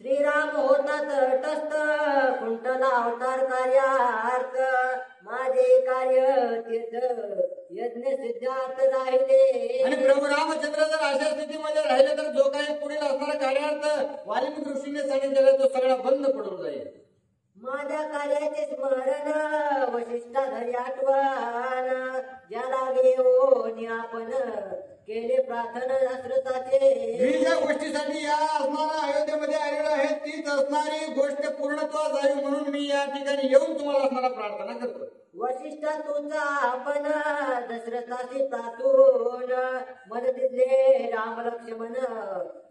श्रीराम होता तटस्थ कुंटला अवतार कार्यार्थ माझे कार्य तीर्थ यज्ञ सिद्धार्थ राहिले। आणि प्रभू रामचंद्र जर अशा स्थितीमध्ये राहिले तर जो काही पुढील असणारा कार्यार्थ वाल्मिक ऋषीने सांगितलेला तो सगळा बंद पडून जाईल। माझ्या कार्याचे स्मरण वशिष्ठा धरी आठवण ज्याला घेऊन आपण केले प्रार्थना दशरथाचे। मी ज्या गोष्टीसाठी या असणारा अयोध्येमध्ये आलेलो आहे तीच असणारी गोष्ट पूर्णत्वास जावी म्हणून मी या ठिकाणी येऊन तुम्हाला असणारा प्रार्थना करतो। वशिष्ठा तुझा आपण दशरथाशी तातून मदतीतले राम लक्ष्मण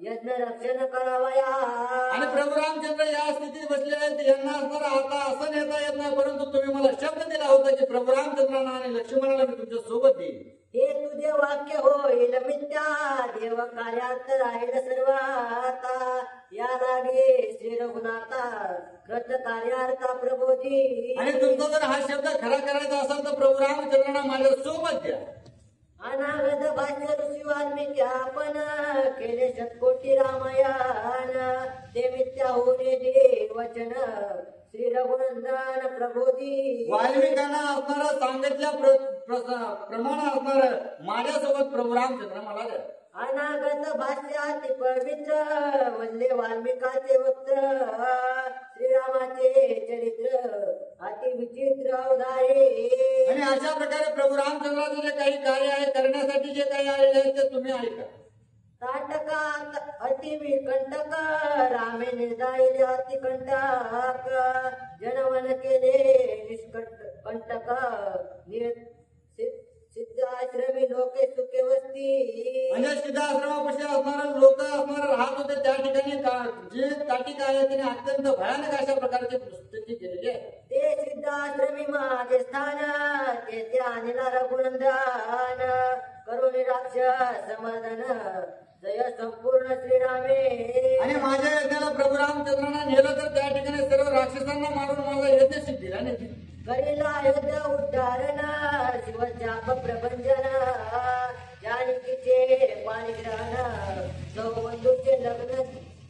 यज्ञ रक्षण करावया। आणि प्रभू रामचंद्र या स्थितीत बसले आहेत यांना असणारा आता असं नेता येत नाही परंतु तुम्ही मला शब्द दिला होता की प्रभू रामचंद्रांना आणि लक्ष्मणाला मी तुमच्या सोबत देईन। हे तुझे वाक्य होईल मिथ्या देव कार्यात राहील सर्व आता या लागे श्री रघुनाथा कृत कार्यार्था प्रबोधी। आणि तुमचा जर हा शब्द खरा करायचा असेल तर प्रभू रामचंद्रांना माझ्या सोबत द्या। अनागत भाष्य ऋषी वाल्मिकी आपण केले शतकोटी रामायण ते मिथ्या होणे दे वचन श्री रघुनंदन प्रबोधी। वाल्मिकांना असणारा सांगितल्या प्रमाण असणार माझ्यासोबत प्रभू रामचंद्र मला द्या। अनागत भाष्याति पवित्र वल्ले वाल्मिकाचे वक्त्र श्रीरामाचे चरित्र अति विचित्र अवधारे। आणि अशा प्रकारे प्रभू रामचंद्राचं जे काही कार्य आहे करण्यासाठी जे काही आलेले आहे ते तुम्ही ऐका। ताटकात अति विकंटक रामे निर्दायले अति कंटक जनवन केले निष्कंटक सिद्धाश्रमी लोके सुखे वस्ती। म्हणजे सिद्धाश्रमापाशी असणारे लोक असणारे राहत होते त्या ठिकाणी जे ताटिका आहे तिने अत्यंत भयानक अशा प्रकारची स्थिती केलेली आहे। ते सिद्धाश्रमी माझे स्थान ते आणला रघुनंदन करुणी राक्षस समर्दन जय संपूर्ण श्रीरामे। आणि माझ्या यज्ञाला प्रभू रामचंद्रांना नेलं तर त्या ठिकाणी सर्व राक्षसांना मारून माझा यज्ञ सिद्धीला नेतील। करीला अयोध्या उद्धारण शिवचाप प्रभंजन जानकीचे पाणिग्रहण सौबंधूचे लग्न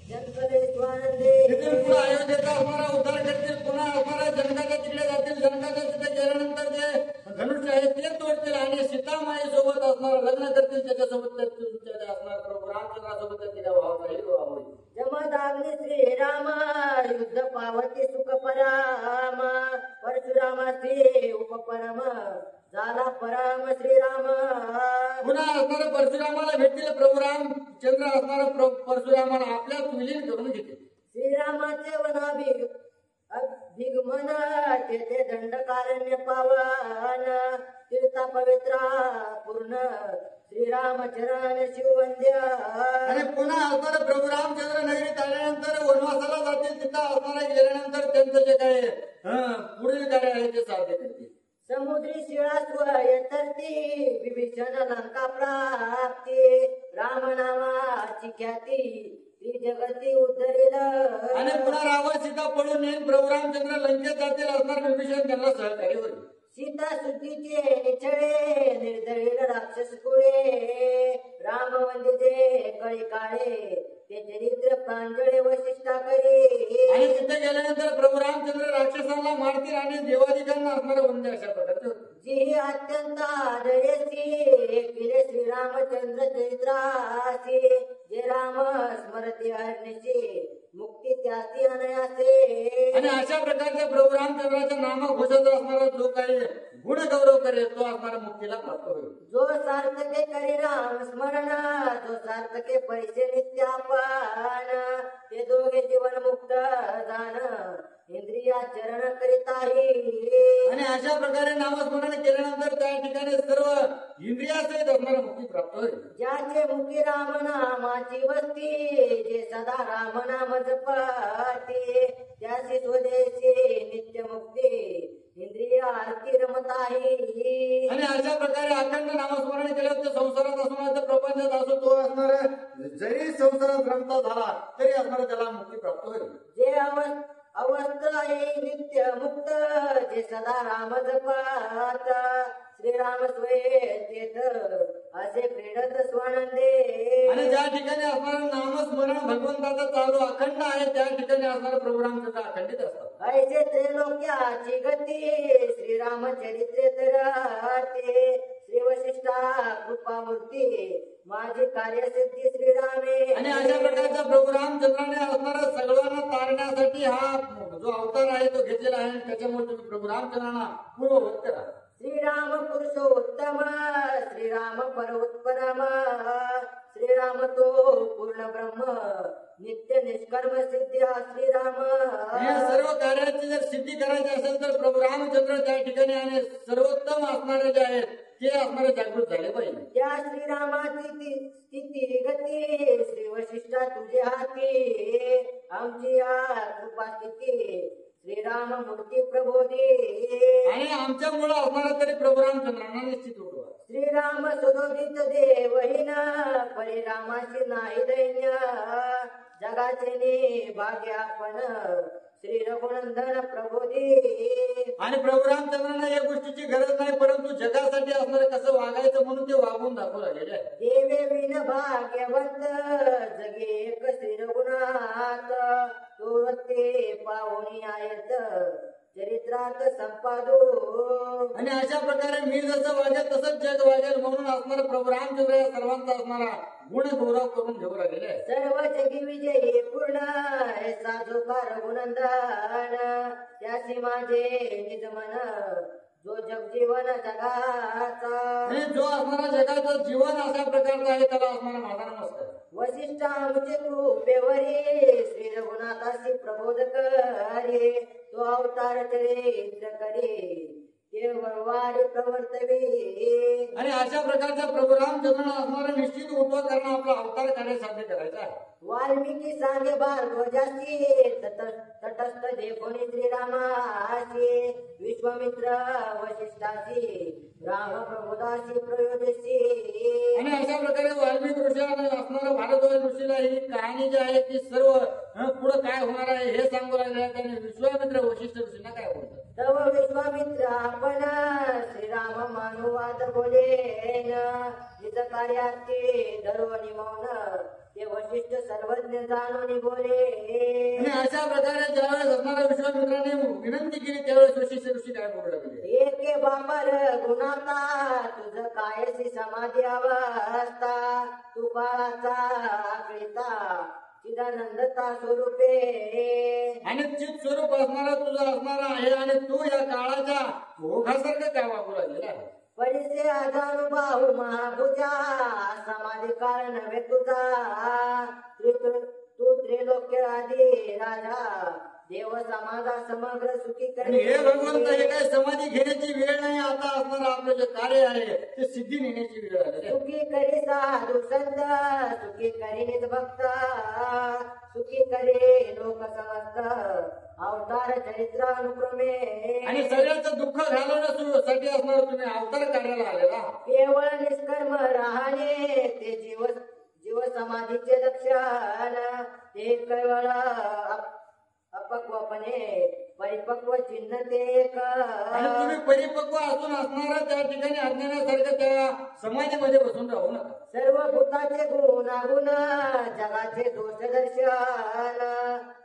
जनकले स्वानंदे। पुन्हा अयोध्येचा असणारा उद्धार करतील पुन्हा असणारा जनकाच्या तिकडे जातील जनकाच्या तिथे गेल्यानंतर जे धनुष्य आहे ते तोडतील आणि सीतामाई सोबत असणारा लग्न करतील त्याच्यासोबत असणार प्रभू रामचंद्रासोबत तिला भाव राहील होईल। जमदाग्नी श्रीराम युद्ध पावती सुख पराम परशुराम श्री उपपरम झाला पराम श्रीराम। पुन्हा असणारा परशुरामाला भेटतील प्रभू रामचंद्र असणारा परशुरामाला आपल्यात विलीन करून घेतील। श्रीरामाचे वनाभिग भिगमन तेथे दंडकारण्य पावन तीर्था पवित्रा पूर्ण श्रीरामचरण शिववंद्य। आणि पुन्हा असणारा प्रभू रामचंद्र नगरीत आल्यानंतर वनवासाला जातील तिथं असणारा गेल्यानंतर त्यांचं जे काही पुढील कार्य आहे ते साध्य करतील। समुद्री शिळा स्वयतरती विभीषण लंका प्राप्ती राम नामाची ख्याती जगती उद्धरेल। आणि पुन्हा रावण सीता पळून नेऊन प्रभू रामचंद्र लंकेत जातील असणार विभीषण त्यांना सहकार्य होईल। सीता सुद्धीचे निछळे निर्दळील राक्षस कुळे राम वंदिते कळी काळे ते चरित्र प्रांजळे वशिष्ठा करे। आणि तिथे गेल्यानंतर प्रभू रामचंद्र राक्षसांना मारतील आणि देवादिकांना असणार वंदे अशा प्रकारचे होते। जी अत्यंत आदरेसी केले श्रीरामचंद्र चरित्रासी जे राम स्मरती हरणीची मुक्ती त्याची अनयासे। आणि अशा प्रकारच्या प्रभू रामचंद्राच्या नामघोषाचा असणारा जो काही गुण गौरव करेल तो असणारा मुक्तीला प्राप्त होईल। जो सार्थके करी राम स्मरण जो सार्थके पैसे नित्यापन ते दोघे जीवन मुक्त जाण इंद्रिया चरण करिताही। आणि अशा प्रकारे नामस्मरण केल्यानंतर त्या ठिकाणी सर्व इंद्रियासहित असणारा मुक्ती प्राप्त होईल। ज्याचे मुखी राम नामाची वस्ती जे सदा राम नाम जपती त्याची स्वदेशी नित्य मुक्ती इंद्रिय आरती रमताही। आणि अशा प्रकारे अखंड नामस्मरण केलं तर संसारात असणार तर प्रपंचात असो तो असणार जरी संसारात रमता झाला तरी असणार त्याला मुक्ती प्राप्त होईल। जे अवस्था आहे नित्य मुक्त जे सदा राम जपात श्रीराम स्वयं असे क्रीडत स्वानंदे। आणि ज्या ठिकाणी असणारं नामस्मरण भगवंताचं चालू अखंड आहे आहे त्या ठिकाणी असणारे प्रभू रामचंद्र अखंडित असतात. ऐसे त्रैलोक्याची गती श्रीरामचरित्रे तराटे श्री वशिष्ठा कृपामूर्ती माझी कार्यसिद्धी श्रीरामे. आणि अशा प्रकारच्या प्रभू रामचंद्राने असणारा सगळ्यांना तारण्यासाठी हा जो अवतार आहे तो घेतलेला आहे. त्याच्यामुळे तुम्ही प्रभू रामचंद्रांना पूर्ववत करा. श्रीराम पुरुषोत्तम श्रीराम परोत्परम श्रीराम तो पूर्ण ब्रह्म नित्य निष्कर्म सिद्धी हा श्रीराम. या सर्व कार्याची जर सिद्धी करायची असेल तर प्रभू रामचंद्र त्या ठिकाणी आणि सर्वोत्तम असणारे जे आहेत ते असणारे जागृत झाले पाहिजे. त्या श्रीरामाची स्थिती गती श्री वशिष्ठा तुझे हाती आमची या कृपा स्थिती श्रीराम मूर्ती प्रबोधी. आणि आमच्यामुळे असणारा तरी प्रभू रामचंद्रांना निश्चित उठवा. श्रीराम सुदोदित देवहीन परिरामाची नाही दैन्य जगाचे ने भाग्य आपण श्री रघुनंदन प्रबोधी. आणि प्रभू रामचंद्रांना या गोष्टीची गरज नाही, परंतु जगासाठी असणारे कसं वागायचं म्हणून ते वागून दाखवून आलेले आहे. देवे विन भाग्यवंत जगे एक श्री रघुनाथ तो ते पाहुणी आयत चरित्रात संपादो. आणि अशा प्रकारे मी जसं वागेल तसंच जग वागेल म्हणून असणारा प्रभू रामचंद्र या सर्वांचा असणारा गुण गौरव करून घेऊ लागलेले आहे. सर्व जगी विजयी पूर्ण साधू का रघुनंदन त्याची माझे निज मन जो जगजीवन जगाचा. आणि जो असणारा जगाचं जीवन अशा प्रकारचा आहे त्याला असणारा माझा नमस्कार. वशिष्ठ आमचे कृपेवरी श्री रघुनाथाशी प्रबोध करे तो अवतार चरित्र करे ते वारी प्रवर्तवी. आणि अशा प्रकारच्या प्रभू रामचंद्रांना असणारा निश्चित उठवा करणं आपला अवतार कार्य साध्य करायचं आहे. वाल्मिकी सांगे भार्गवजासी तटस्थ देखोनी श्रीरामासी विश्वामित्र वशिष्ठासी राम प्रबोधासी प्रयोजसी. आणि अशा प्रकारे वाल्मिकी ऋषीने असणारा भारद्वाज ऋषीला ही कहाणी जी आहे ती सर्व पुढे काय होणार आहे हे सांगू लागले आहेत. आणि विश्वामित्र वशिष्ठ ऋषींना काय बोलतात. तव विश्वामित्र आपण श्रीराम मानुवाद बोलेन निज कार्यार्थी धर्वणी मौन ते वशिष्ठ सर्वज्ञ जाणून बोले. आणि अशा प्रकारे ज्यावेळेस असणाऱ्या विश्वामित्राने विनंती केली त्यावेळेस वशिष्ठ ऋषी काय बोलू लागले. एके बापर गुणाता तुझ कायसी समाधी अवस्था तू काळाचा आकृता चिदानंदता स्वरूपे. आणि चित स्वरूप असणारा तुझा असणारा आहे आणि तू या काळाच्या भोगासारखं काय वागू लागलेला आहे. परिसे अजानुभाऊ महाभुजा समाधी काळ नव्हे तुझा तू त्रिलोक्य आधी राजा देव समाजा समग्र सुखी आणि हे भगवंत हे काय समाधी घेण्याची वेळ नाही. आता असणारं आपलं जे कार्य आहे ते सिद्धी नेण्याची वेळ आहे. सुखी करी साधू संत सुखी करी निज भक्त सुखी करे लोक समस्त अवतार चरित्र अनुक्रमे. आणि सगळ्याचं दुःख घालवण्यासाठी असणार तुम्ही अवतार कार्याला आलेला. केवळ निष्कर्म राहणे ते जीव समाधीचे लक्षण ते केवळ अपक्वपणे परिपक्व चिन्ह ते एक. आणि तुम्ही परिपक्व असून असणारा त्या ठिकाणी अज्ञानासारखं त्या समाधीमध्ये बसून राहू नका. सर्व भूताचे गुणागुण जगाचे दोष दर्शन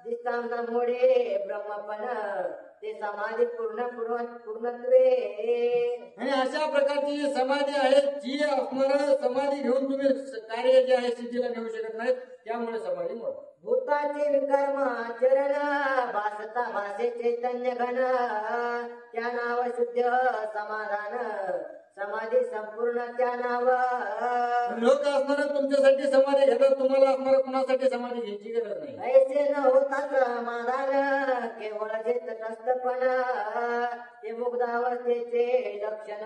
दिसताना मोडे ब्रह्मपण ते समाधी पूर्णत्वे. आणि अशा प्रकारची जी समाधी आहे जी असणार समाधी घेऊन तुम्ही कार्य जे आहे सिद्धीला नेऊ शकत नाहीत त्यामुळे समाधी मोड. भूताचे विकर्म आचरण भासता भासे चैतन्य घन त्या नाव शुद्ध समाधान समाधी संपूर्ण त्या नाव. लोक असणार तुमच्यासाठी समाधी घेतात, तुम्हाला असणार कुणासाठी समाधी घ्यायची गरज नाही. ऐसे न होता समाधान केवळ जे तटस्थपण ते मुग्धावस्थेचे लक्षण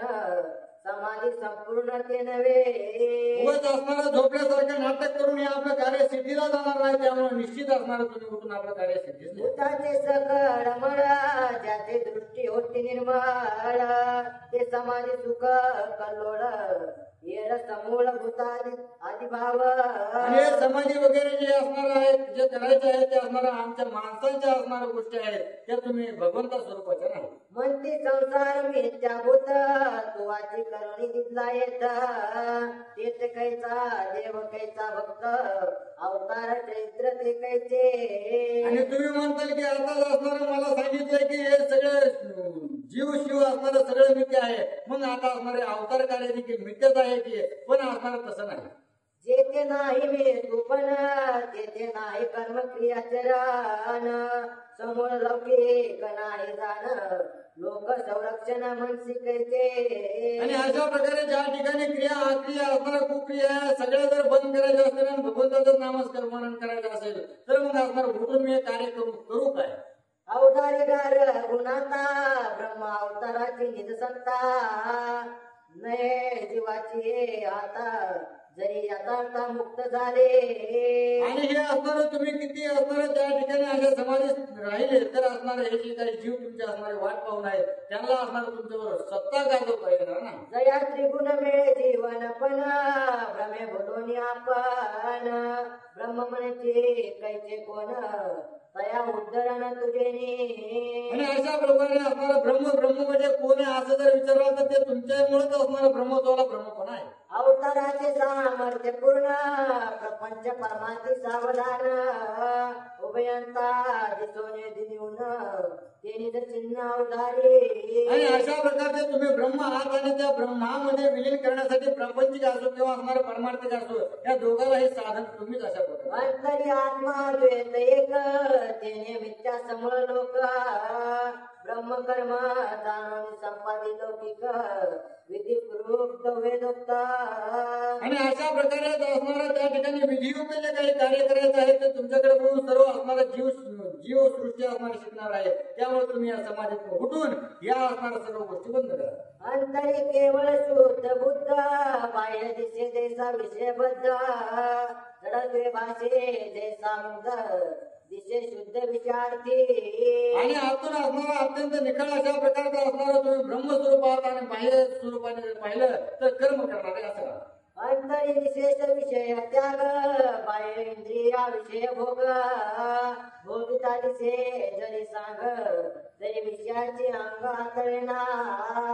समाधी संपूर्ण ते नव्हे. उगाच असणारा झोपल्यासारखं नाटक करून हे आपलं कार्य सिद्धीला जाणार नाही. त्यामुळे निश्चित असणार तुम्ही उठून आपलं कार्य सिद्धीच नाही. भूताचे सकळ मळ ज्याचे दृष्टी होती निर्मळ ते समाधी सुख कल्लोळ येर समूळ भूतादी आदिभाव आणि हे समाधी वगैरे जे असणार आहेत जे करायचे आहे ते असणार आमच्या माणसांच्या असणाऱ्या गोष्टी आहेत त्या तुम्ही भगवंता स्वरूपाच्या नाही. म्हणती संसार मिथ्याभूत तू वाची करुणी दिसला येत तेच कैचा देव कैचा भक्त अवतार चैत्र ते कैचे. आणि तुम्ही म्हणताल की आता असणार मला सांगितलंय की हे सगळं जीव शिव असणारं सगळं मिथ्य आहे मग आता असणारे अवतार कार्य देखील मिथ्यच आहे की पण असणार तसं नाही. जेथे नाही मी तूपण तेथे नाही कर्म क्रियाचरण समूळ लौकिक नाही जाण लोक संरक्षण मनसी कैचे. आणि अशा प्रकारे ज्या ठिकाणी क्रिया अक्रिया असणार कुक्रिया सगळ्या जर बंद करायचे असतील आणि भगवंताचं नामस्मरण करायचं असेल तर मग असणार उठून मी कार्य करू काय. अवतारीगार गुणाता ब्रह्म अवताराची निज सत्ता नये जीवाची आता जरी यथार्थ मुक्त झाले. आणि हे असणार तुम्ही किती असणार त्या ठिकाणी अशा समाधीत राहिले तर असणार हे जे काही जीव तुमचे असणारे वाट पाहून आहेत त्यांना असणार तुमच्यावर सत्ता गाजवता येणार ना. जया त्रिगुण मिळे जीवन पण भ्रमे बोलून आपण ब्रह्म म्हणते कैचे कोण तया उद्धरण तुझे. आणि अशा प्रकारे असणारा ब्रह्म म्हणजे कोण आहे असं जर विचारलं तर ते तुमच्यामुळेच असणारा ब्रह्मत्वाला ब्रह्मपण आहे. अवताराचे सामर्थ्य पूर्ण प्रपंच परमाती सावधान उभयंता दिसोने दिनिऊन तेनिज चिन्ह अवधारी. आणि अशा प्रकारचे तुम्ही ब्रह्म आहात आणि त्या ब्रह्मामध्ये विलीन करण्यासाठी प्रापंचिक असो किंवा असणारा परमार्थिक असो या दोघांनाही साधन तुम्हीच अशा प्रकारे. अंतरी आत्मा द्वैत एक तेने मिथ्या समूळ लोक ब्रह्मकर्म जाणून संपादी लौकिक विधिपूर्वक वेदोक्त. आणि अशा प्रकारे असणारा त्या ठिकाणी विधियुक्त जे काही कार्य करायचं आहे ते तुमच्याकडे बघून सर्व असणारा जीवसृष्टी असणारी शिकणार आहे. त्यामुळे तुम्ही या समाधीत उठून या असणाऱ्या सर्व गोष्टी बंद करा. अंतरी केवळ शुद्ध बुद्ध बाह्य दिशे जैसा विषयबद्ध जडत्वे भाषे जैसा मुग्ध दिशे शुद्ध विचारती. आणि आतून असणारा अत्यंत निखळ अशा प्रकारचा असणारा तुम्ही ब्रह्मस्वरूपात आणि बाह्य स्वरूपाने जर पाहिलं तर कर्म करणारे असं. अंतरी विशेष विषय त्याग बाह्य इंद्रिया विषय भोग भोगिता दिसे जरी सांग जरी विषयाची अंग आतळेना.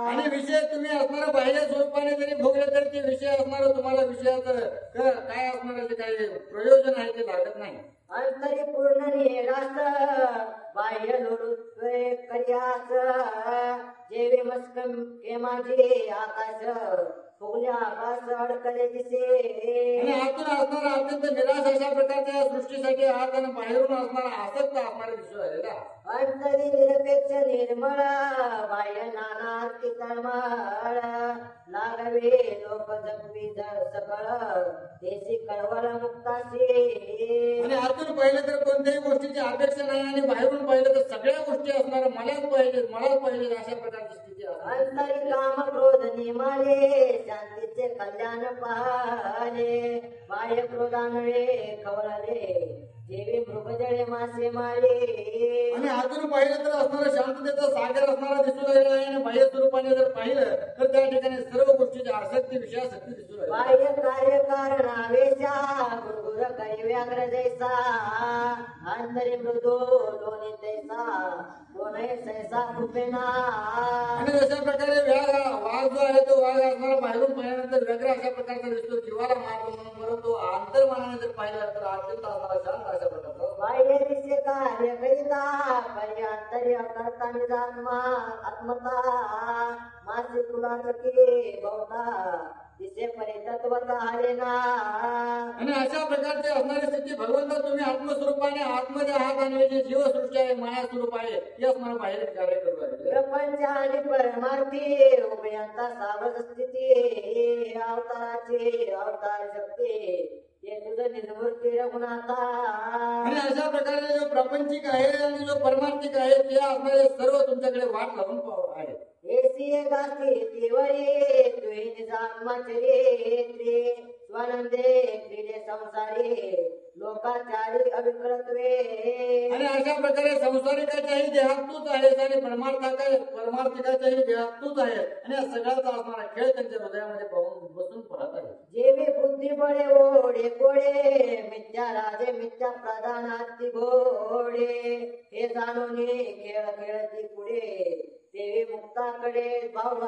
आणि विषय तुम्ही असणारा बाह्य स्वरूपाने जरी भोगले तर ते विषय असणार तुम्हाला विषयाचं काय असणार जे काही प्रयोजन आहे ते लागत नाही. अंतरी पूर्ण निराश बाह्य लोलुत्वे कर्यास जेवे मस्कम केमाजी आकाश फुगल्या आकाश अडकले दिसे. आणि आतून असणारा अत्यंत निराश अशा प्रकारच्या सृष्टीसाठी आत आणि बाहेरून असणारा आसक्त असणारा विषय आहे का. अंतरी निरपेक्ष निर्मळ बाह्य नाना तळमळ लागवे लोक जगवी सकळ देशी कळवळ मुक्ताशी. आणि आतून पाहिलं तर कोणत्याही गोष्टीची अपेक्षा नाही आणि बाहेरून पाहिलं तर सगळ्या गोष्टी असणार मलाच पाहिजे अशा प्रकारची स्थिती आहे. अंतरी काम क्रोध निमाले शांतीचे कल्याण पाहले बाह्य क्रोधानळे खवळले जेवी मृगजळे मासे मारे. आणि आतून पाहिलं तर असणारा शांततेचा सागर असणारा दिसू लागला आहे आणि बाह्य स्वरूपाने जर पाहिलं तर त्या ठिकाणी सर्व गोष्टीची आसक्ती विषयासक्ती दिसू लागली. बाह्य कार्य कारणावेशा गुरुगुर कैव्याग्र जैसा अंतरी मृदू लोणी तैसा कोणही सहसा कृपेना. आणि अशा प्रकारे वाघ जो आहे तो वाघ असणारा बाहेरून पाहिल्यानंतर व्यग्र अशा प्रकारचा दिसतो जीवाला मारतो म्हणून परंतु अंतर्मनाने जर पाहिलं तर अत्यंत असणारा शांत अशा प्रकारचा. बाह्य दिसे कार्य करिता पर्यांतरी अकर्ता निजात्मा आत्मता मासे कुलाच की बहुता दिसे परितत्वता आलेना. आणि अशा प्रकारचे असणारी स्थिती भगवंत तुम्ही आत्मस्वरूपाने आत्मज आहात आणि जे जीवसृष्टी आहे माया स्वरूप आहे हे असणारा बाहेर कार्य करू लागले. प्रपंच आणि परमार्थी उभयांचा सावध स्थिती अवताराची अवतार शक्ती ते तुझं निर्मूर्ती रघुनाथा. आणि अशा प्रकारे जो प्रापंचिक आहे आणि जो परमार्थिक आहे ते असणारे सर्व तुमच्याकडे वाट लावून आहे. एसी गाठी तीवरी तुही निजात्माचरित्रे स्वानंदे क्रीडे संसारी लोकाचारी अविकृत्वे. आणि अशा प्रकारे संसारिकाच्याही देहात तूच आहेस आणि परमार्थिकाच्याही देहात तूच आहेस आणि या सगळ्याचा असणारा खेळ त्यांच्या हृदयामध्ये पाहून बसून पाहत आहे. जेवी बुद्धी बळे ओढे कोडे मिथ्या राजे मिथ्या प्रधानाती घोडे हे जाणून खेळ खेळती पुढे देवी मुक्ताकडे भाव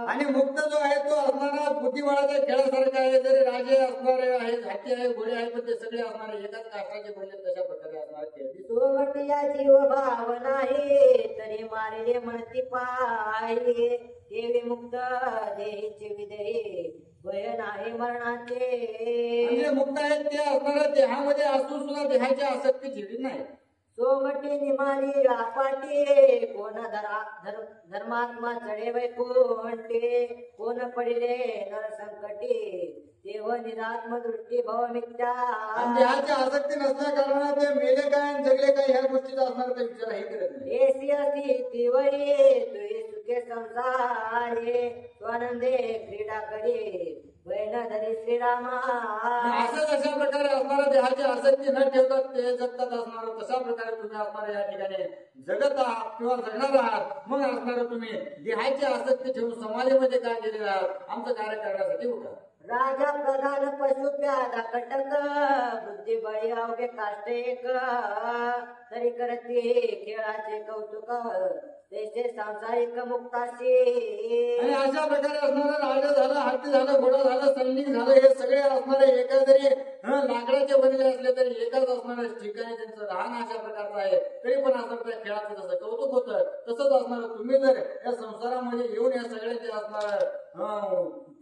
आणि मुक्त जो आहे तो असणारा बुद्धिबळाच्या खेळासारखा आहे. जरी राजे असणारे आहेत, हत्ती आहे, घोडे आहे, पण ते सगळे असणारे एकाच काष्टाचे बनले तशा प्रकारे असणारे खेळ. सोमटिया जीव भाव नाही तरी मारिले म्हणती पायी देवी मुक्त देहीचे विदेही भय नाही मरणाचे. म्हणजे मुक्त आहेत ते असणाऱ्या देहामध्ये असून सुद्धा देहाची आसक्ती झिडीत नाही. सोमटी निमाली रापाटी कोण धर्मात्मा चढे वैकुंठे कोण पडिले नर संकटी देव निरात्म दृष्टी भव मिथ्या. आणि देहाची आसक्ती नसल्या कारणाने ते मेले काय आणि जगले काय ह्या गोष्टीचा असणारा ते विचारही करत नाही. एसी असी तिवरी तुई सुखे संसारे स्वानंदे क्रीडा करी वैन धरी श्रीरामा. असंच अशा प्रकारे असणारा देहाची आसक्ती न ठेवतात ते जगतात असणार. तशा प्रकारे तुम्ही असणारा या ठिकाणी जगत आहात किंवा जगणार आहात. मग असणार तुम्ही देहाची आसक्ती ठेवून समाजामध्ये काय केलेलं आहात आमचं कार्य करण्यासाठी उठा. राजा प्रधान पशु प्यादा कटक बुद्धी बळी अवघे काष्ट एक तरी करते खेळाचे कौतुक तेचे सांसारिक मुक्ताशी. आणि अशा प्रकारे असणारा राजा झालं, हत्ती झालं, घोडा झालं, सैनिक झालं, हे सगळे असणारे एका जरी लाकडाचे बनले असले तरी एकाच असणाऱ्या ठिकाणी त्यांचं राहणं अशा प्रकारचं आहे. तरी पण असं त्या खेळाचं जसं कौतुक होतं तसंच असणार तुम्ही जर या संसारामध्ये येऊन या सगळ्यांचे असणार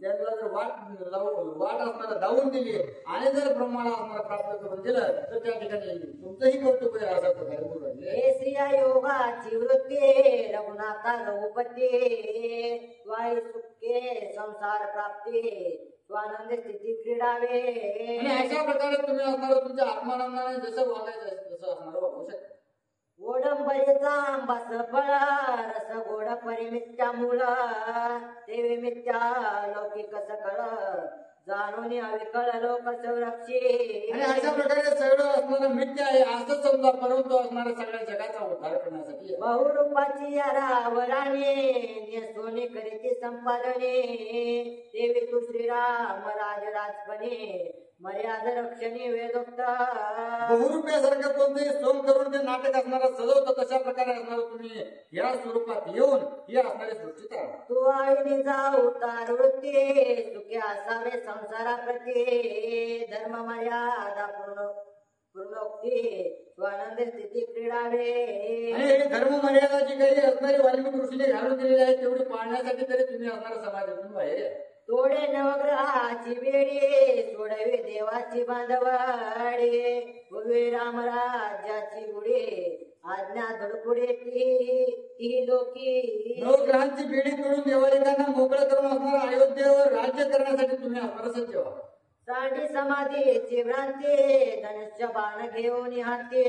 त्यांना जर वाट असणारा दावून दिली आणि जर ब्रह्माला असणारा प्राप्त करून दिलं तर त्या ठिकाणी तुमचंही कौतुक आहे अशा प्रकारे बोलले. हे स्त्रिया योगाची वृत्ती रघुनाथा रघुपती वाई सुखे संसार प्राप्ती स्वानंद स्थिती क्रीडावे. आणि अशा प्रकारे तुम्ही असणार तुमच्या आत्मानंदाने जसं वागायचं तसं असणार वागू शकता. गोडंबरीचा आंबा सफळ रस गोड परिमित्या मूळ देवी मिथ्या लौकिक सकळ जाणून अविकळ लोक संरक्षी. आणि अशा प्रकारे सगळं असणारं मिथ्या आहे असं समजा, परंतु असणाऱ्या सगळ्या जगाचा उद्धार करण्यासाठी बहुरूपाची या रावराने सोने करीती संपादने देवी तू श्रीराम राजराजपणे मर्याद रक्षणे वेदोक्त. बहुरूप्यासारखं कोणतंही सोम करून ते नाटक असणारा सजवतं तशा प्रकारे असणार तुम्ही या स्वरूपात येऊन ही असणारी सृष्टी करा. तू आईने जाऊ तार वृत्ती सुखी असावे संसाराप्रती धर्म मर्यादा पूर्णोक्ती स्वानंद स्थिती क्रीडावे. आणि हे धर्म मर्यादा जी काही असणारी वाल्मिक ऋषीने घालून दिलेली आहे तेवढी पाळण्यासाठी तरी तुम्ही असणारा समाजातून बाहेर या. तोडे नवग्रहाची बेडी सोडवे देवाची बांधवाडी उभे रामराज्याची गुढी आज्ञा धडपुडे ती लोकी. नवग्रहांची बेडी तोडून देवालिकांना मोकळं करून असणारा अयोध्येवर राज्य करण्यासाठी तुम्ही असणारा सज्ज व्हा. साठी समाधीची भ्रांती धनुष्य बाण घेऊन हाती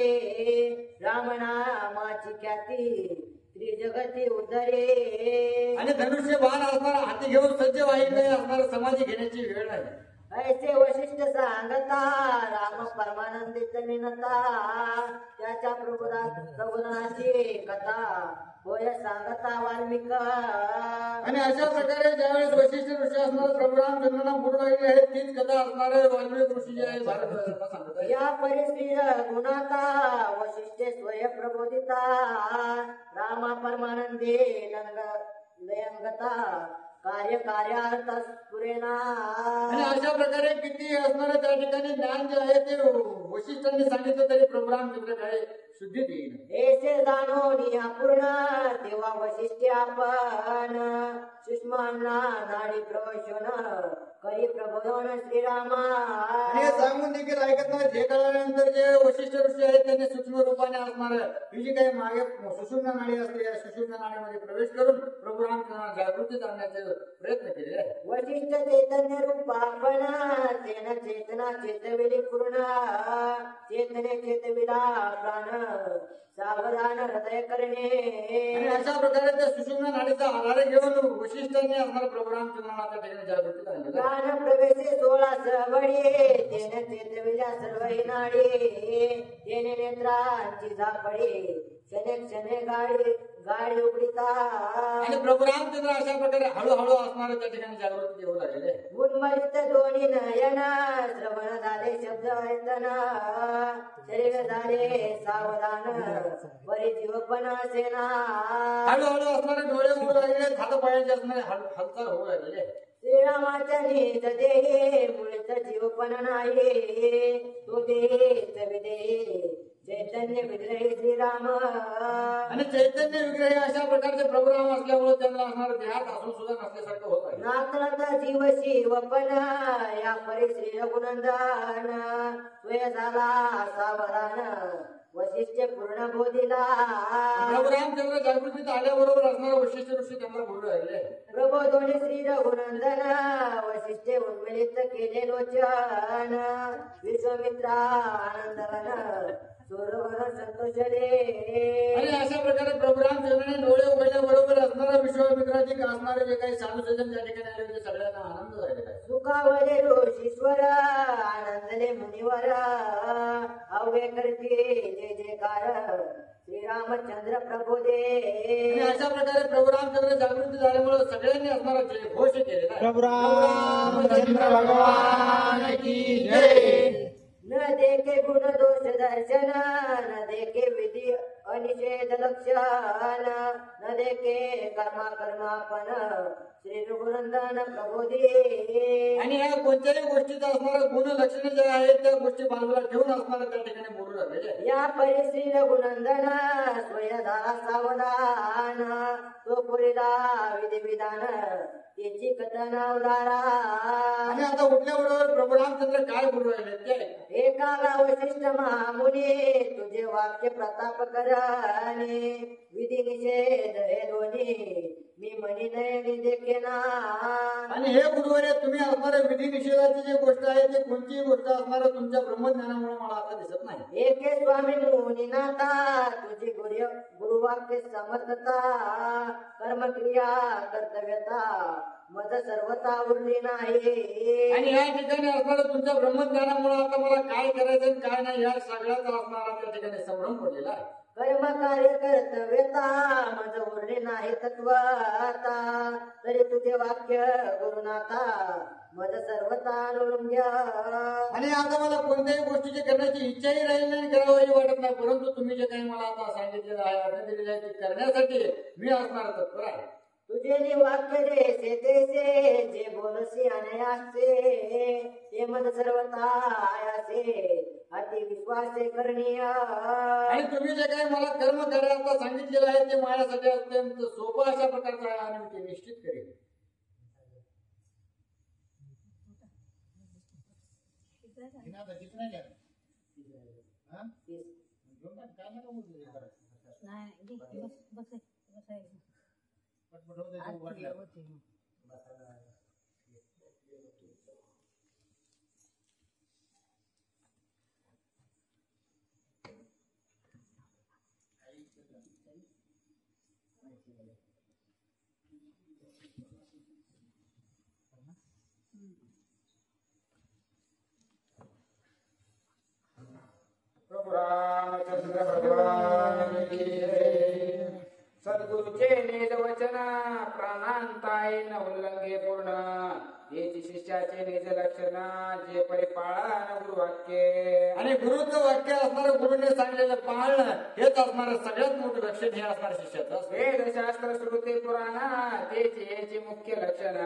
रामनामाची ख्याती त्रिजगती उद्धरे. आणि धनुष्य बाण असणारा हाती घेऊन सज्ज वाहिकडे असणारा समाधी घेण्याची वेळ नाही. ऐसे वशिष्ठ सांगता राम परमानंदित निनता त्याच्या प्रबोधनाची कथा होय सांगता वाल्मिक. आणि अशा प्रकारे ज्यावेळेस वशिष्ठ ऋषी असणारे प्रभू रामचंद्रांना पुढे लागले आहेत तीच कथा असणारे वाल्मिक ऋषी जे आहे भारत सांगत आहे. या परिस्थिती गुणाता वशिष्ठे स्वय प्रबोधिता रामा परमानंदे लयंगता कार्य कार्यार्थ स्फुरेना. आणि अशा प्रकारे किती असणारं त्या ठिकाणी ज्ञान जे आहे ते वशिष्ठांनी सांगितलं तरी प्रभू रामचंद्र काय शुद्धीत येईल. ऐसे जाणून अपूर्ण तेव्हा वशिष्ठ आपण सुषमांना नाडी प्रवशोन करी प्रबोधन श्रीरामा. आणि सांगून देखील ऐकत नाही. हे कळल्यानंतर जे वशिष्ठ ऋषी आहेत त्यांनी सूक्ष्म रूपाने असणार ही जी काही मागे सुषुम्ना नाडी असते या सुषुम्ना नाडीमध्ये प्रवेश करून प्रभू रामचंद्रांना जागृतीत आणण्याचे प्रयत्न केले आहे. वशिष्ठ चैतन्य रूप आपण तेन चेतना चेतविली पूर्ण चेतने चेतविला प्राण सावधान हृदय करणे. आणि अशा प्रकारे त्या सुषुम्ना नाडीचा आधार घेऊन वशिष्ठांनी असणार प्रभू रामचंद्रांना त्या ठिकाणी जागृतीत आणले. प्राण प्रवेशे 16 सवडी तेन चेतविल्या सर्व नाडी तेने नेत्रांची झापडी क्षणे क्षणे गाडी उघडीता आणि प्रभू रामचंद्र अशा प्रकारे हळूहळू असणारे त्या ठिकाणी जागृती येऊ लागलेले. उन्मलित दोन्ही नयन श्रवण झाले शब्द ऐकना शरीर झाले सावधान परी जीवपणा सेना हळूहळू असणारे डोळे उघडू लागले, हातपायांचे असणारे हालचाल होऊ लागलेले. श्रीरामाच्या नीत देहे मुळीच जीवपण नाही तो देहेच विदेहे चैतन्य विग्रही श्रीराम आणि चैतन्य विग्रही अशा प्रकारचे प्रभू राम असल्यामुळे त्यांना असणारे देहात असून सुद्धा नसल्यासारखं होत आहे. नातनाचा जीव शिवपण या परी श्री रघुनंदन स्वय झाला सावधान वशिष्ठ पूर्ण बोधिला प्रभू रामचंद्र जागृतीत आल्याबरोबर असणारे वशिष्ठ ऋषी त्यांना बोलू लागले. प्रबोधोनी श्री रघुनंदन वशिष्ठ उन्मिलित केले लोचन विश्वमित्रा आनंदवन सुरवन संतोषले आणि अशा प्रकारे प्रभू रामचंद्राने डोळे उघडल्याबरोबर असणारा विश्वामित्राधिक असणारे जे काही साधू सज्जन त्या ठिकाणी आले होते सगळ्यांना आनंद झालेला आहे. सुखावले ऋषीश्वर आनंदले मुनिवर अवघे करते जय जयकार श्रीरामचंद्र प्रभू दे. आणि अशा प्रकारे प्रभू रामचंद्र जागृती झाल्यामुळे सगळ्यांनी असणारा जय घोष केलेला आहे. प्रभु रामचंद्र भगवान की जय. न देखे गुण दोष दर्शन न देखे विधी अनिषेध लक्षण न देखे कर्मापण श्री रघुनंदन प्रबोधी. आणि या कोणत्याही गोष्टीचा असणारा गुण लक्षणे जे आहेत त्या गोष्टी बाजूला ठेवून असणारा त्या ठिकाणी बोलू लागले. या परी श्री रघुनंदन स्वय झाला सावधान तो पुरीला विधी विधान त्याची कथन उदारा. आणि आता उठल्याबरोबर प्रभू रामचंद्र काय बोलू राहिले ते एकाला वशिष्ठ महामुनी तुझे वाक्य प्रताप करणे विधी निषेध हे दोन्ही मी मनी नयनी देखेना. आणि हे गुरुवारे तुम्ही असणाऱ्या विधी निषेधाची जी गोष्ट आहे ती कोणतीही गोष्ट असणाऱ्या तुमच्या ब्रह्मज्ञानामुळे मला आता दिसत नाही. एके स्वामी मुनीनाथा तुझी गुरुवाक्य समर्थता कर्मक्रिया कर्तव्यता मज सर्वता उरली नाही. आणि या ठिकाणी असणाऱ्या तुमच्या ब्रह्मज्ञानामुळे आता मला काय करायचं आणि काय नाही या सगळ्याचा असणारा त्या ठिकाणी संभ्रम पडलेला आहे. कर्म कार्य कर्तव्यता मज उरली नाही तत्वता तरी तुझे वाक्य गुरुनाथा मज सर्वता अनुरून घ्या. आणि आता मला कोणत्याही गोष्टीची करण्याची इच्छाही राहिली नाही, करावंही वाटत नाही, परंतु तुम्ही जे काही मला आता सांगितलेलं आहे आज्ञा दिलेली आहे ते करण्यासाठी मी असणार तत्पर आहे. तुझे वाक्य देसे देसे जे बोलसी अनयासे ते मन सर्वता आयासे अति विश्वासे करणीय. आणि तुम्ही जे काही मला कर्म करायला सांगितलेलं आहे ते माझ्यासाठी अत्यंत सोपं अशा प्रकारचं आहे आणि मी ते निश्चित करेन. प्रभु रामचंद्र भगवान की जय. सद्गुरुचे निज वचन प्राणांताय न उल्लंघे पूर्ण हेची शिष्याचे निज लक्षण जे परिपाळन गुरुवाक्य. आणि गुरुचं वाक्य असणारं गुरुने सांगलेलं पाळणं हेच असणारं सगळ्यात मोठं लक्षण हे असणार शिष्याचं. वेदशास्त्र श्रुती पुराण तेच याचे मुख्य लक्षण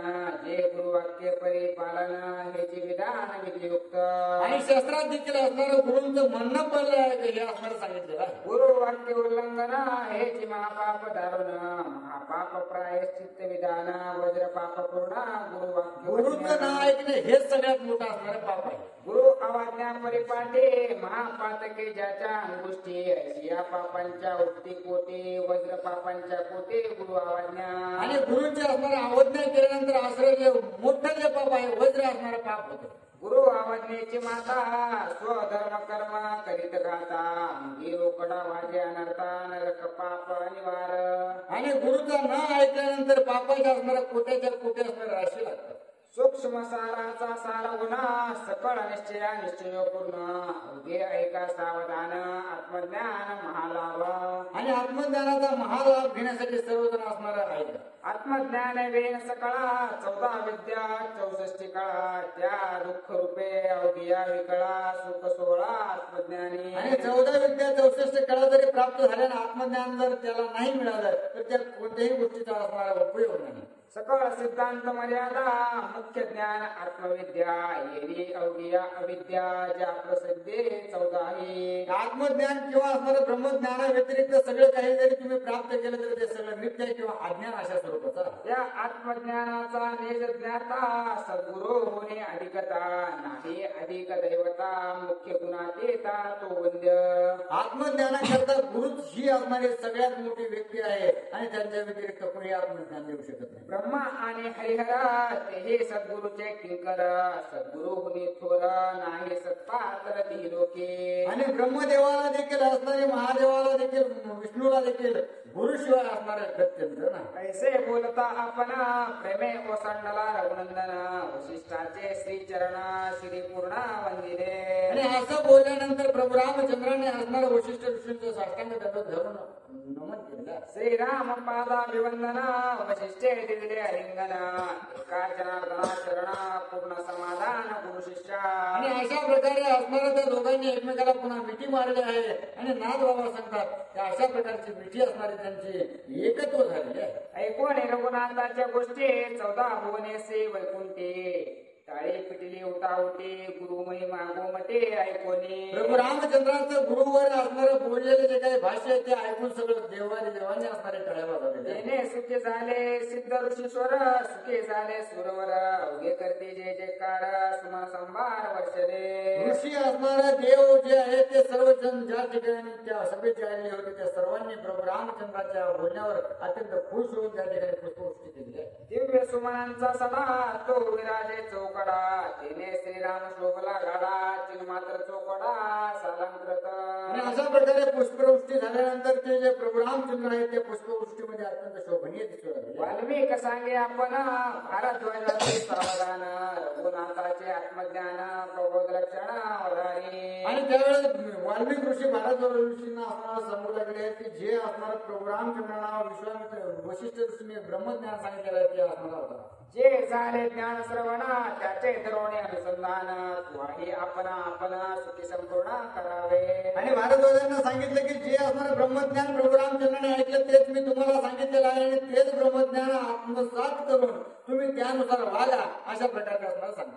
जे गुरुवाक्य परिपालन हेचे विधान विधियुक्त. आणि शास्त्रात देखील असणारं गुरुंचं म्हणणं पडलं आहे हे असणारं सांगितलेलं आहे. गुरुवाक्य उल्लंघन हेची महापाप दारुण महापाप प्रायश्चित्त विधान वज्र पाप पूर्ण गुरुवाक्य. गुरुचं नाव ऐकणे हेच सगळ्यात मोठं असणारं पाप आहे. गुरु अवाज्ञा परिपाठे महापातके ज्याच्या अंगुष्टी या पापांच्या उत्ती कोटी वज्र पापांच्या कोटी गुरु अवाज्ञा. आणि गुरुंचे असणारे अवज्ञा केल्यानंतर असणारे जे मोठं जे पाप आहे वज्र असणारं पाप होतं. गुरु अवज्ञेची माता स्वधर्म कर्म करीत गाता रोकडा वाजे अनर्था नरक पाप निवार. आणि गुरुचा न ऐकल्यानंतर पापाच्या असणाऱ्या कोट्याच्या कोट्या असणाऱ्या राशी लागतात. सूक्ष्म साराचा सार गुन्हा सकळ निश्चया निश्चय पूर्ण उभे ऐका सावधान आत्मज्ञान महालाभ आणि आत्मज्ञानाचा महालाभ घेण्यासाठी सर्वजण असणार आहेत. आत्मज्ञान वेन सकळा 14 विद्या 64 कळा त्या दुःख रूपे अवघिया विकळा सुख 16 आत्मज्ञानी. आणि 14 विद्या 64 कळा जरी प्राप्त झाल्या आणि आत्मज्ञान जर त्याला नाही मिळालं तर त्या कोणत्याही गोष्टीचा असणारा उपयोग नाही. सकळ सिद्धांत मर्यादा मुख्य ज्ञान आत्मविद्या येरी अवघिया अविद्या ज्या प्रसिद्धे 14 आत्मज्ञान किंवा असणारं ब्रह्मज्ञाना व्यतिरिक्त सगळं काही जरी तुम्ही प्राप्त केलं तरी ते सगळं मिथ्या किंवा अज्ञान अशा स्वरूपाचा. या आत्मज्ञानाचा निज ज्ञाता सद्गुरु होणे अधिकता नाही अधिक दैवता मुख्य गुणात येता तो वंद्य. आत्मज्ञानाकरता गुरुच ही असणारी सगळ्यात मोठी व्यक्ती आहे आणि त्यांच्या व्यतिरिक्त कोणी आत्मज्ञान देऊ शकत नाही. ब्रह्मा आणि हरिहर ते सद्गुरुचे किंकर सद्गुरु होणे थोर नाही सत्पात्र ती लोके. आणि ब्रह्मदेवाला देखील असणारे महादेवाला देखील विष्णूला देखील गुरुशिवाय असणारे गत्यंतर नाही. ऐसे बोलता आपण प्रेमे ओसंडला रघुनंदन वशिष्ठाचे श्री चरण श्री पूर्ण वंदिरे. आणि असं बोलल्यानंतर प्रभू रामचंद्राने असणारं वशिष्ठ ऋषींचं साष्टांग दंडवत धरून नमन केलं. श्रीराम पादाभिवंदन वशिष्ठे दिले हरिंगण एका जनार्दना चरण पूर्ण समाधान गुरु शिष्या. आणि अशा प्रकारे असणाऱ्या त्या दोघांनी एकमेकाला पुन्हा मिठी मारली आहे आणि नाथ बाबा सांगतात त्या अशा प्रकारची मिठी असणारी त्यांची एकत्व झालेली आहे. ऐकून रघुनाथाच्या गोष्टी 14 भुवनेसे वैकुंठे टाळी पिटली उठावटी गुरु महिमा गोमटे ऐकोनी. प्रभू रामचंद्राचं गुरुवर असणारं बोललेले जे काही भाष्य आहे ते ऐकून सगळं देवाने असणारे टाळ्या वाजवलेले. तेने सुखे झाले सिद्ध ऋषीश्वर सुखे झाले सुरवर अवघे करते जय जयकार सुमन संभार वर्षले. ऋषी असणारे देव जे आहेत ते सर्वजण ज्या ठिकाणी त्या सभेत जे आलेले होते त्या सर्वांनी प्रभू रामचंद्राच्या बोलण्यावर अत्यंत खुश होऊन त्या ठिकाणी पुष्पवृष्टी केली आहे. दिव्य सुमनांचा सडा तो विराजे चौकडा तेने श्रीराम शोभला गाडा चिन्मात्र चौकडा सालंकृत. आणि अशा प्रकारे पुष्पवृष्टी झाल्यानंतर ते जे प्रभू रामचंद्र आहेत ते पुष्पवृष्टीमध्ये अत्यंत शोभनीय दिसू लागले. वाल्मिक सांगे आपण भारद्वाजाचे सावधान रघुनाथाचे आत्मज्ञान प्रबोध लक्षण अवधानी. आणि त्यावेळेस वाल्मिक ऋषी भारद्वाज ऋषींना असणारा सांगू लागले की जे असणार प्रभू रामचंद्रांना विश्वामित्र वशिष्ठ ऋषीने ब्रह्मज्ञान सांगितलेलं आहे ते असणार होता. जे झाले ज्ञान श्रवण त्याचे धरवणे अनुसंधान वाही आपण सुखी संपूर्ण करावे. आणि भारद्वाजांना सांगितलं की जे असणार ब्रह्मज्ञान प्रभू रामचंद्राने ऐकलं तेच मी तुम्हाला सांगितलेलं आहे आणि तेच ब्रह्मज्ञान आत्मसात करून तुम्ही त्यानुसार वागा अशा प्रकारे असणार सांगा.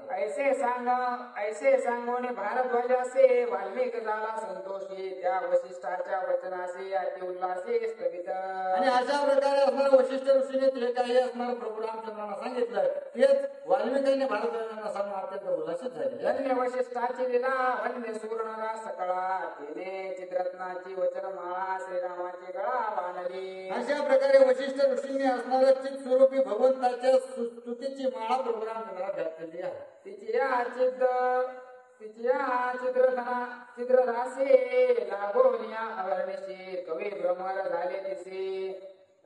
ऐसे सांगोने भारद्वाजासे वाल्मिक झाला संतोषी त्या वशिष्ठाच्या वचनाशी अति उल्हासी स्तवित. आणि अशा प्रकारे असणार वशिष्ठ ऋषीने जे काही असणार प्रभू रामचंद्रांना सांगितलं तेच वाल्मिकांनी भारद्वाजांना सांगून अत्यंत उल्हासित झाले. धन्य वशिष्ठाची लीला वन्य सुवर्णरा सकळा तिने चित्ररत्नाची वचनमाळा श्रीरामाची गळा बांधली. अशा प्रकारे वशिष्ठ ऋषींनी असणाऱ्या चित स्वरूपी भगवंताच्या स्तुतीची माळा प्रभू रामचंद्राला घातलेली आहे. तिची या चित्रदासे लागोनिया अवर्णिशी कवी भ्रमर झाले तिसी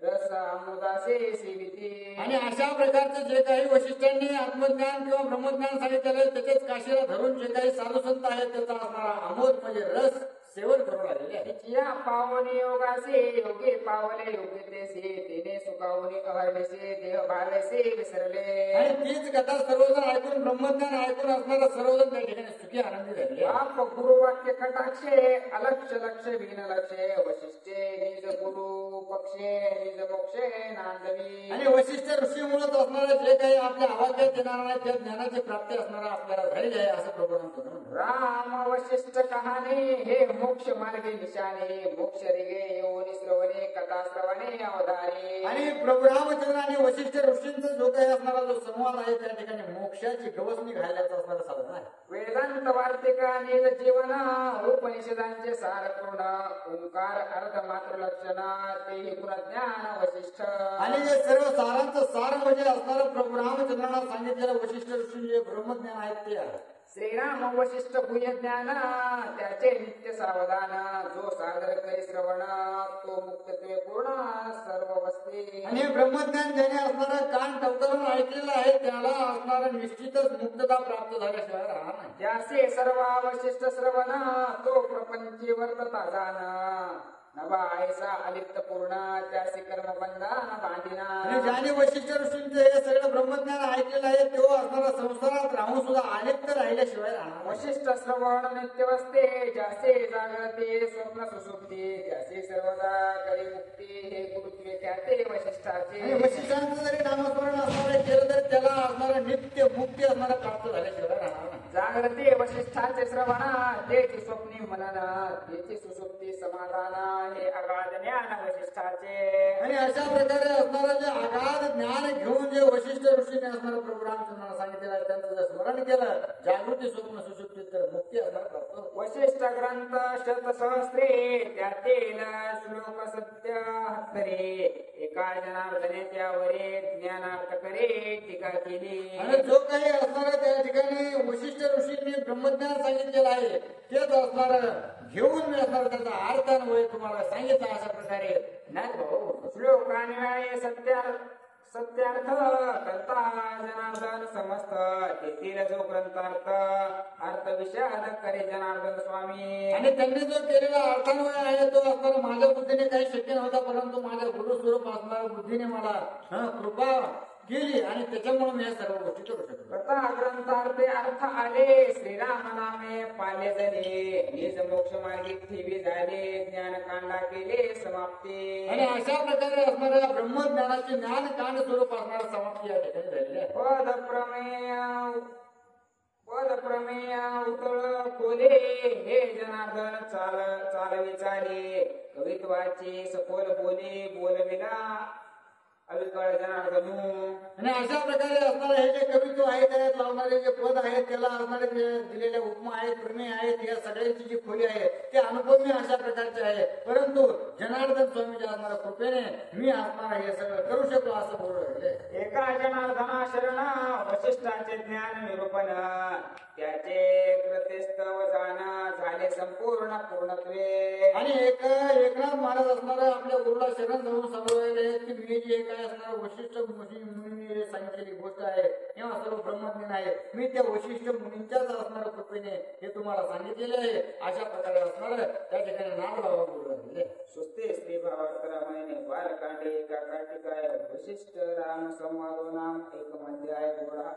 रस अमृतासे सेविती. आणि अशा प्रकारचं जे काही वशिष्ठांनी आत्मज्ञान किंवा ब्रह्मज्ञान सांगितलेलं आहे त्याच्याच काशीला धरून जे काही साधू संत आहेत त्याचा असणारा आमोद म्हणजे रस सेवन करून आलेले आहे. या पावनी योगासे योगे पावले योग्यतेसे तेने सुखावणी अहर्णेसे देह भावेसे विसरले. आणि तीच कथा सर्वजण ऐकून ब्रह्मज्ञान ऐकून असणारा सर्वजण त्या ठिकाणी सुखी आनंदी झाले. आप गुरुवाक्य कटाक्षे अलक्ष लक्ष भिन लक्षे वशिष्ठे निज गुरु पक्षे निज मोक्षे नांदवी. आणि वशिष्ठ ऋषीमुळेच असणारा जे काही आपल्या आवाक्यात येणार नाही त्या ज्ञानाची प्राप्ती असणारा आपल्याला झालेली आहे असं प्रभू म्हणतो. राम वशिष्ठ कहाणी हे मोक्ष मार्गे निशाने मोक्ष रिगे योनी श्रवणे कथा श्रवणे अवधाने. आणि प्रभू रामचंद्र आणि वशिष्ठ ऋषींचा जो काही असणारा जो संवाद आहे त्या ठिकाणी मोक्षाची गवसणी घालण्याचं असणारं साधन आहे. वेदांत वार्तिका निज जीवन उपनिषदांचे सार पूर्ण ओंकार अर्थ मात्र लक्षण ते गुणज्ञान वशिष्ठ. आणि हे सर्व सारांचं सार म्हणजे असणारं प्रभू रामचंद्रांना सांगितलेलं वशिष्ठ ऋषी जे ब्रह्मज्ञान आहेत ते आहे. श्रीराम वशिष्ठ भूय ज्ञान त्याचे नित्य सावधान जो सादर करी श्रवण तो मुक्तत्वे पूर्ण सर्व वस्ती होते. आणि हे ब्रह्मज्ञान ज्याने असणारं कान टवकारून ऐकलेलं आहे त्याला असणारं निश्चितच मुक्तता प्राप्त झाल्याशिवाय राहणार नाही. ज्यासे सर्व अवशिष्ट श्रवण तो प्रपंची वर्तता जाण नभा ऐसा अलिप्त पूर्ण त्यासी कर्म बंधन बांधिना. आणि ज्याने वशिष्ठ ऋषींचं हे सगळं ब्रह्मज्ञान ऐकलेलं आहे तो असणारा संसारात राहून सुद्धा आलिप्त राहिल्याशिवाय राहणार नाही. वशिष्ठ श्रवण नित्य वसते ज्यासे जागरते स्वप्न सुसुप्ती त्यासे सर्वदा करी मुक्ती हे गुरुत्वे ख्याते आणि वशिष्ठाचे. वशिष्ठांचं जरी नामस्मरण असणारे केलं तर त्याला असणारं नित्य मुक्ती असणारं प्राप्त झाल्याशिवाय राहणार नाही. जागरते वशिष्ठाचे श्रवण तेची स्वप्नी मनन तेची सुसुप्ती समाधान हे अगाध ज्ञान वशिष्ठाचे. आणि अशा प्रकारे असणारं जे अगाध ज्ञान घेऊन जे वशिष्ठ ऋषीने असणारं प्रभू रामचंद्रांना सांगितलेलं आहे त्यांचं जर स्मरण केलं जागृती स्वप्न सुषुप्ती तर मुक्ती असणार प्राप्त होते. वशिष्ठ ग्रंथ शतसहस्रे त्यातील श्लोक सत्य हत्तरे एका जनार्दने त्यावरे ज्ञानार्थ करे टीका केली. आणि जो काही असणारं त्या ठिकाणी वशिष्ठ ऋषींनी ब्रह्मज्ञान सांगितलेलं आहे तेच असणारं घेऊन मी असणार त्याचा अर्थान्वय तुम्हाला सांगितलं अशा प्रकारे नाही भाऊ. श्लोकान्वये सत्यार्थ करता जनार्दन समस्त तेथील जो ग्रंथार्थ अर्थ विषाद करे जनार्दन स्वामी. आणि त्यांनी जो केलेला अर्थान्वय आहे तो असणारा माझ्या बुद्धीने काही शक्य नव्हता परंतु माझ्या गुरु स्वरूप असणाऱ्या बुद्धीने मला कृपा केली आणि त्याच्यामुळे मी या सर्व गोष्टी करू शकतो. कथा ग्रंथार्थे अर्थ आले श्रीराम नामे पाले झाले निज मोक्ष मार्गी ठेवी झाले ज्ञान कांडा केले समाप्ती. आणि अशा प्रकारे असणाऱ्या ब्रह्मज्ञानाचे ज्ञान कांड स्वरूप असणारा समाप्ती या ठिकाणी झालेली आहे. पद प्रमेय उतळ खोले हे जनार्दन चालवी चाले कवित्वाची सखोल बोले बोलविला अविकळ जनार्दनू. आणि अशा प्रकारे असणारे हे जे कवित्व आहे त्यात लावणारे जे पद आहेत त्याला असणारे जे दिलेले उपमा आहेत प्रमेय आहेत या सगळ्यांची जी खोली आहे ते अनुपम्य अशा प्रकारचे आहे परंतु जनार्दन स्वामीच्या असणाऱ्या कृपेने मी असणारा हे सगळं करू शकतो असं बोलू राहिले. एका जनार्दना शरण वशिष्ठाचे ज्ञान निरूपण त्याचे कृतेस्तव जाण झाले संपूर्ण पूर्णत्वे. आणि एकनाथ महाराज असणारा आपल्या गुरुला शरण जाऊन सांगले की मी जे काय असणारं वशिष्ठ मुनींनी सांगितलेली गोष्ट आहे किंवा सर्व ब्रह्मज्ञान आहे मी त्या वशिष्ठ मुनींच्याच असणाऱ्या कृपेने हे तुम्हाला सांगितलेले आहे अशा प्रकारे असणार त्या ठिकाणी नाम बाबा बोलू राहिले. सुस्ते स्त्री भावार्थ रामायणे बालकांडे एका कार्तिकाय वशिष्ठ राम संवादो नाम एक मध्ये आहे गोडा.